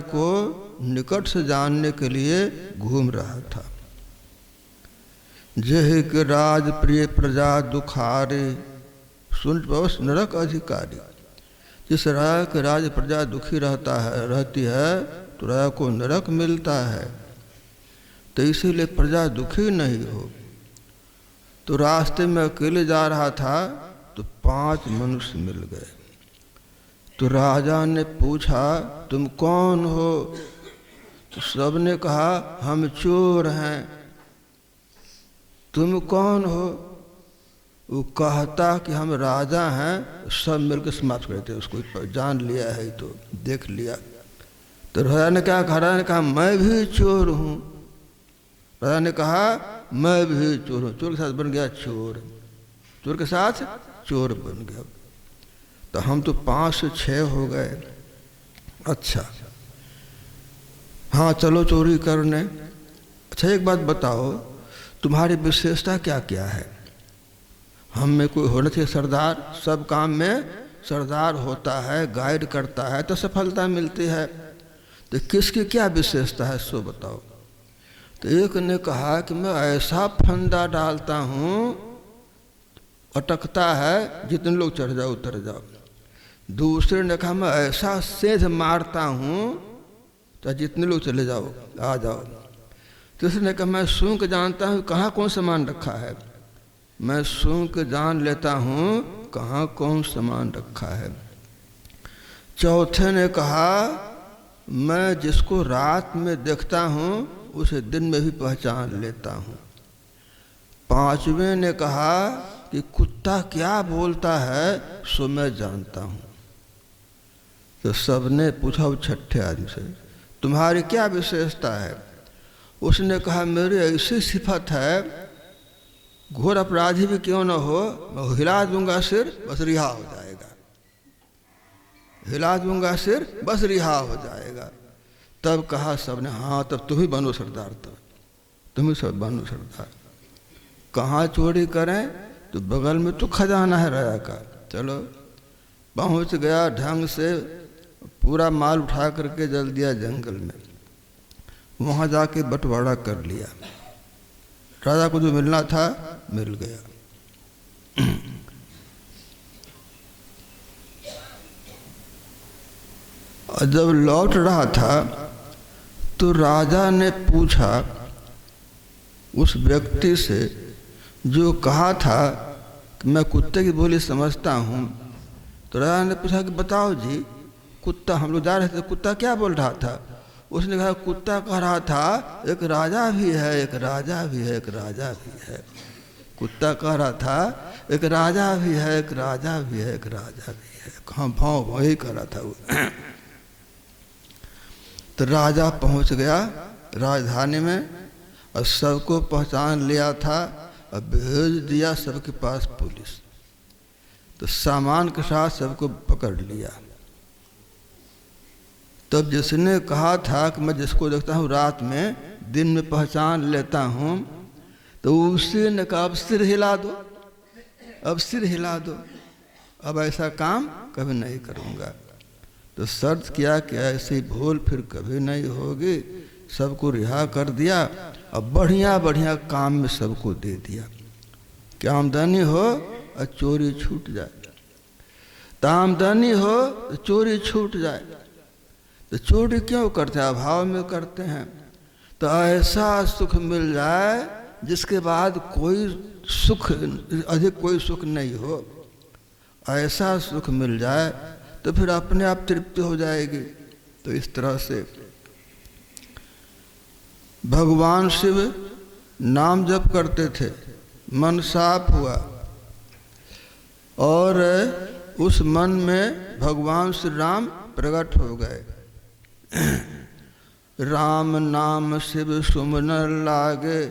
को निकट से जानने के लिए घूम रहा था। जेहि के राज प्रिय प्रजा दुखारे, सुन पवस नरक अधिकारी। जिस राजा के राज प्रजा दुखी रहती है तो राजा को नरक मिलता है, तो इसीलिए प्रजा दुखी नहीं हो। तो रास्ते में अकेले जा रहा था तो 5 मनुष्य मिल गए। तो राजा ने पूछा तुम कौन हो? तो सबने कहा हम चोर हैं। तुम कौन हो? वो कहता कि हम राजा हैं। सब मिलकर समाप्त करते उसको, जान लिया है तो देख लिया। तो राजा ने कहा मैं भी चोर हूँ। राजा ने कहा मैं भी चोर हूँ। चोर के साथ बन गया चोर, चोर के साथ चोर बन गया। तो हम तो 5 से 6 हो गए। अच्छा हाँ चलो चोरी करने। अच्छा एक बात बताओ, तुम्हारी विशेषता क्या क्या है? हम में कोई होना चाहिए सरदार, सब काम में सरदार होता है, गाइड करता है तो सफलता मिलती है। तो किसकी क्या विशेषता है सो बताओ। तो एक ने कहा कि मैं ऐसा फंदा डालता हूँ अटकता है, जितने लोग चढ़ जाओ उतर जाओ। दूसरे ने कहा मैं ऐसा सेंध मारता हूँ तो जितने लोग चले जाओ आ जाओ। तीसरे ने कहा मैं सूंघ के जानता हूँ कहाँ कौन सामान रखा है। मैं सूंघ के जान लेता हूँ कहाँ कौन सामान रखा है। चौथे ने कहा मैं जिसको रात में देखता हूँ उसे दिन में भी पहचान लेता हूँ। 5वें ने कहा कि कुत्ता क्या बोलता है सो मैं जानता हूँ। तो सबने पूछा वो 6ठे आदमी से तुम्हारी क्या विशेषता है? उसने कहा मेरी ऐसी सिफत है, घोर अपराधी भी क्यों न हो मैं हिला दूंगा सिर बस रिहा हो जाएगा, हिला दूंगा सिर बस रिहा हो जाएगा। तब कहा सबने हाँ तब तुम ही बनो सरदार, तब तुम ही सब बनो सरदार। कहाँ चोरी करें? तो बगल में तो खजाना है राजा का। चलो पहुँच गया, ढंग से पूरा माल उठा करके जल दिया जंगल में। वहाँ जाके बंटवारा कर लिया, राजा को जो मिलना था मिल गया। और जब लौट रहा था तो राजा ने पूछा उस व्यक्ति से जो कहा था कि मैं कुत्ते की बोली समझता हूँ। तो राजा ने पूछा कि बताओ जी कुत्ता, हम लोग जा रहे थे कुत्ता क्या बोल रहा था? उसने कहा कुत्ता कह रहा था एक राजा भी है, एक राजा भी है, एक राजा भी है। कुत्ता कह रहा था एक राजा भी है, एक राजा भी है, एक राजा भी है। कहाँ भाव वही कह रहा था वो। तो राजा पहुंच गया राजधानी में और सबको पहचान लिया था और भेज दिया सबके पास पुलिस। तो सामान के साथ सबको पकड़ लिया। तब जिसने कहा था कि मैं जिसको देखता हूँ रात में दिन में पहचान लेता हूँ, तो उसी ने कहा अब सिर हिला दो, अब सिर हिला दो, अब ऐसा काम कभी नहीं करूँगा। तो शर्त किया कि ऐसी भूल फिर कभी नहीं होगी। सबको रिहा कर दिया और बढ़िया बढ़िया काम में सबको दे दिया कि आमदनी हो और चोरी छूट जाए, तो आमदनी हो तो चोरी छूट जाए। तो चोरी क्यों करते हैं? अभाव में करते हैं। तो ऐसा सुख मिल जाए जिसके बाद कोई सुख अधिक कोई सुख नहीं हो, ऐसा सुख मिल जाए तो फिर अपने आप तृप्ति हो जाएगी। तो इस तरह से भगवान शिव नाम जप करते थे, मन साफ हुआ और उस मन में भगवान श्री राम प्रकट हो गए। राम नाम शिव सुमन लागे,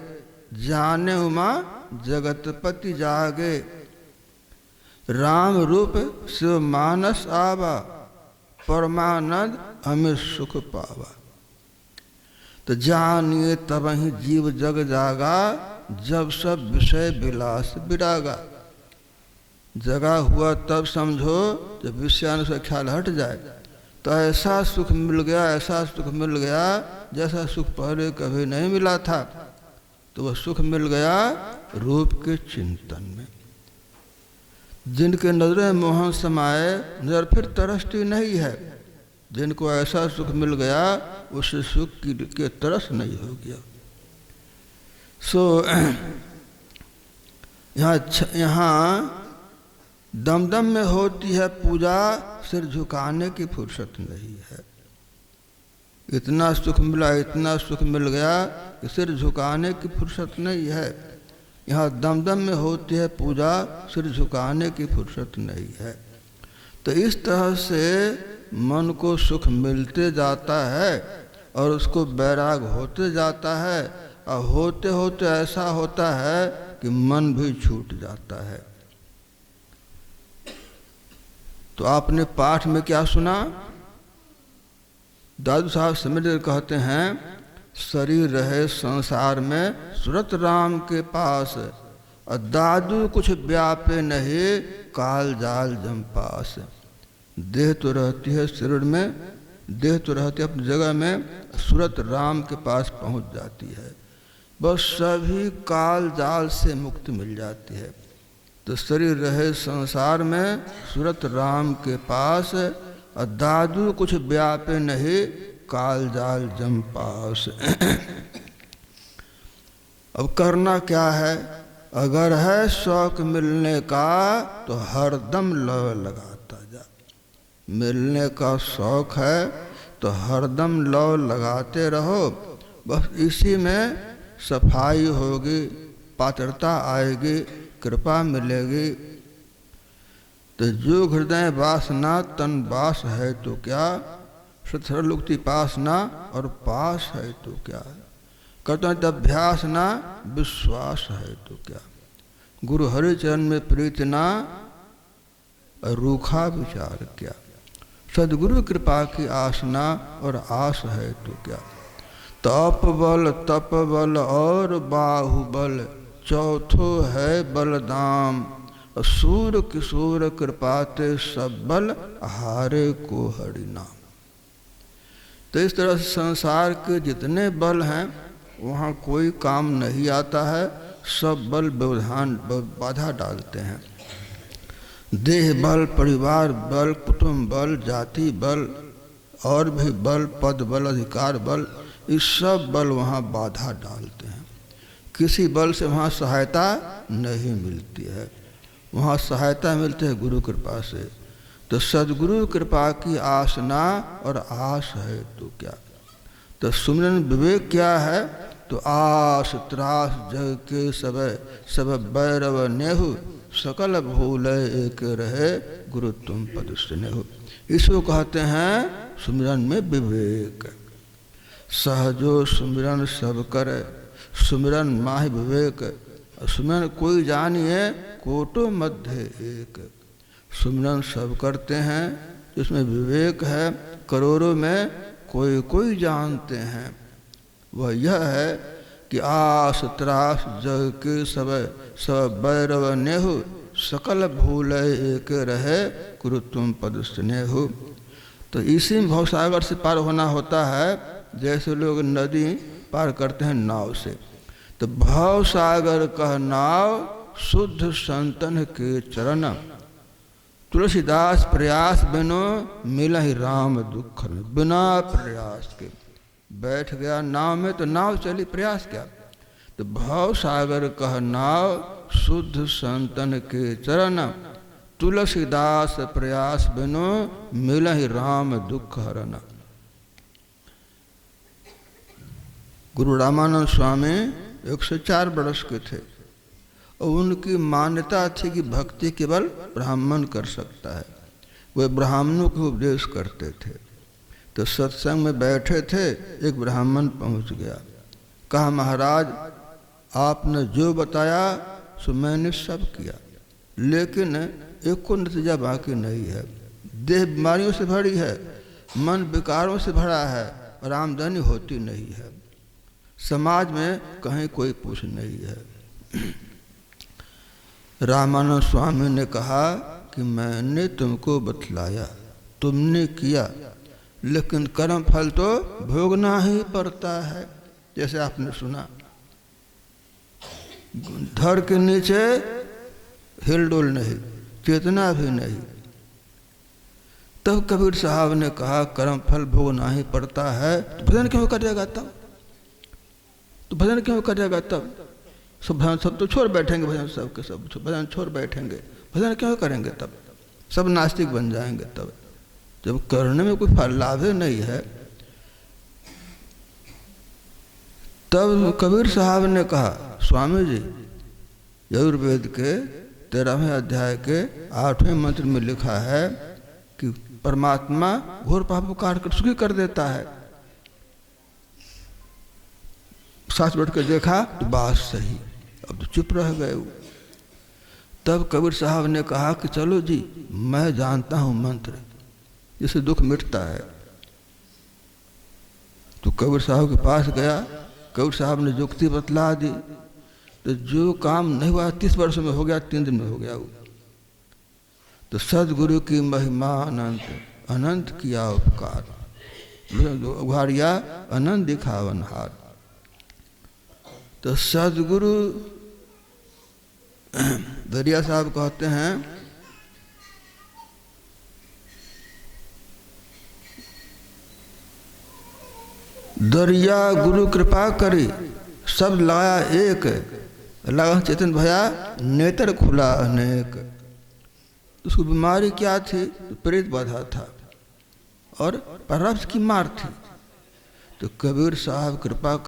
जाने उमा जगतपति जागे। राम रूप शिव मानस आवा, परमानंद अमित सुख पावा। तो जानिए तब ही जीव जग जागा, जब सब विषय विलास विरागा। जगा हुआ तब समझो जब विषयानुसार ख्याल हट जाए। तो ऐसा सुख मिल गया, ऐसा सुख मिल गया जैसा सुख पहले कभी नहीं मिला था। तो वह सुख मिल गया रूप के चिंतन में। जिनके नजरें मोहन समाये नजर फिर तरसती नहीं है। जिनको ऐसा सुख मिल गया उस सुख की तरस नहीं हो गया। यहाँ दमदम में होती है पूजा, सिर झुकाने की फुर्सत नहीं है। इतना सुख मिला, इतना सुख मिल गया कि सिर झुकाने की फुर्सत नहीं है। यहाँ दमदम में होती है पूजा, सिर झुकाने की फुर्सत नहीं है। तो इस तरह से मन को सुख मिलते जाता है और उसको बैराग होते जाता है, और होते होते ऐसा होता है कि मन भी छूट जाता है। तो आपने पाठ में क्या सुना? दादू साहब समझ कहते हैं, शरीर रहे संसार में सूरत राम के पास, और दादू कुछ व्यापे नहीं काल जाल जम पास। देह तो रहती है शरीर में, देह तो रहती है अपनी जगह में, सूरत राम के पास पहुंच जाती है, बस सभी काल जाल से मुक्ति मिल जाती है। तो शरीर रहे संसार में सूरत राम के पास, और दादू कुछ व्यापे नहीं काल जाल जम पास। अब करना क्या है? अगर है शौक मिलने का तो हरदम लव लगाता जा। मिलने का शौक है तो हरदम लव लगाते रहो। बस इसी में सफाई होगी, पात्रता आएगी, कृपा मिलेगी। तो जो हृदय वासना तन बास है तो क्या, सत्सरलुक्ति पासना और पास है तो क्या, कर्तव्य अभ्यास ना विश्वास है तो क्या, गुरु हरिचरण में प्रीति ना रूखा विचार क्या, सदगुरु कृपा की आसना और आस है तो क्या। तप बल और बाहुबल, चौथो है बलदाम, सूर किशोर कृपाते सब बल हारे को हरिनाम। तो इस तरह से संसार के जितने बल हैं वहाँ कोई काम नहीं आता है, सब बल व्यवधान बाधा डालते हैं। देह बल, परिवार बल, कुटुंब बल, जाति बल, और भी बल, पद बल, अधिकार बल, इस सब बल वहाँ बाधा डालते हैं। किसी बल से वहाँ सहायता नहीं मिलती है, वहाँ सहायता मिलती है गुरु कृपा से। तो सदगुरु कृपा की आसना और आस है तो क्या। तो सुमिरन विवेक क्या है? तो आस त्रास जग के सब बैरव नेहु, सकल भूल एक रहे गुरु तुम पद स्नेहु। इसको कहते हैं सुमिरन में विवेक। सहजो सुमिरन सब करे, सुमिरन माहि विवेक, सुमिरन कोई जानिए कोटो मध्य एक। सुमिरन सब करते हैं, जिसमें विवेक है, करोड़ों में कोई कोई जानते हैं। वह यह है कि आस त्रास जग के सब बैरव नेहु, सकल भूल एक रहे गुरु तुम पद स्नेहु। तो इसी में भवसागर से पार होना होता है, जैसे लोग नदी पार करते हैं नाव से। तो भवसागर कह नाव शुद्ध संतन के चरण, तुलसीदास प्रयास बिनो मिलहि राम दुख। बिना प्रयास के बैठ गया नाव में तो नाव चली, प्रयास क्या। तो भव सागर कह नाव शुद्ध संतन के चरण, तुलसीदास प्रयास बिनो मिलहि राम दुख हरन। गुरु रामानंद स्वामी 104 वर्ष के थे और उनकी मान्यता थी कि भक्ति केवल ब्राह्मण कर सकता है। वे ब्राह्मणों को उपदेश करते थे। तो सत्संग में बैठे थे, एक ब्राह्मण पहुंच गया, कहा महाराज आपने जो बताया सो मैंने सब किया, लेकिन एक को नतीजा बाकी नहीं है। देह बीमारियों से भरी है, मन विकारों से भरा है और आमदनी होती नहीं है, समाज में कहीं कोई पूछ नहीं है। रामानंद स्वामी ने कहा कि मैंने तुमको बतलाया, तुमने किया, लेकिन कर्म फल तो भोगना ही पड़ता है। जैसे आपने सुना, धड़ के नीचे हिलडुल नहीं, चेतना भी नहीं। तब कबीर साहब ने कहा कर्म फल भोगना ही पड़ता है, तो भजन क्यों करेगा तब? तो भजन क्यों करेगा तब? सब भजन सब तो छोड़ बैठेंगे, भजन सब के सब भजन छोड़ बैठेंगे, भजन क्यों करेंगे तब? सब नास्तिक बन जाएंगे तब, जब करने में कोई फल लाभ नहीं है। तब कबीर साहब ने कहा, स्वामी जी, यजुर्वेद के 13वें अध्याय के 8वें मंत्र में लिखा है कि परमात्मा घोर पाप को काट कर सुखी कर देता है। साथ बैठ कर देखा तो बात सही, अब तो चुप रह गए। तब कबीर साहब ने कहा कि चलो जी, मैं जानता हूं मंत्र जिससे दुख मिटता है। तो कबीर साहब के पास गया, कबीर साहब ने जुक्ति बतला दी। तो जो काम नहीं हुआ 30 वर्ष में हो गया, 3 दिन में हो गया वो। तो सदगुरु की महिमा अनंत, अनंत किया उपकार, उघाड़िया अनंत दिखावन हार। तो सदगुरु दरिया साहब कहते हैं, दरिया गुरु कृपा करी सब लाया एक, लगा चेतन भया नेत्र खुला अनेक। उसको बीमारी क्या थी? तो प्रेत बाधा था और परब्स की मार थी। तो कबीर साहब कृपा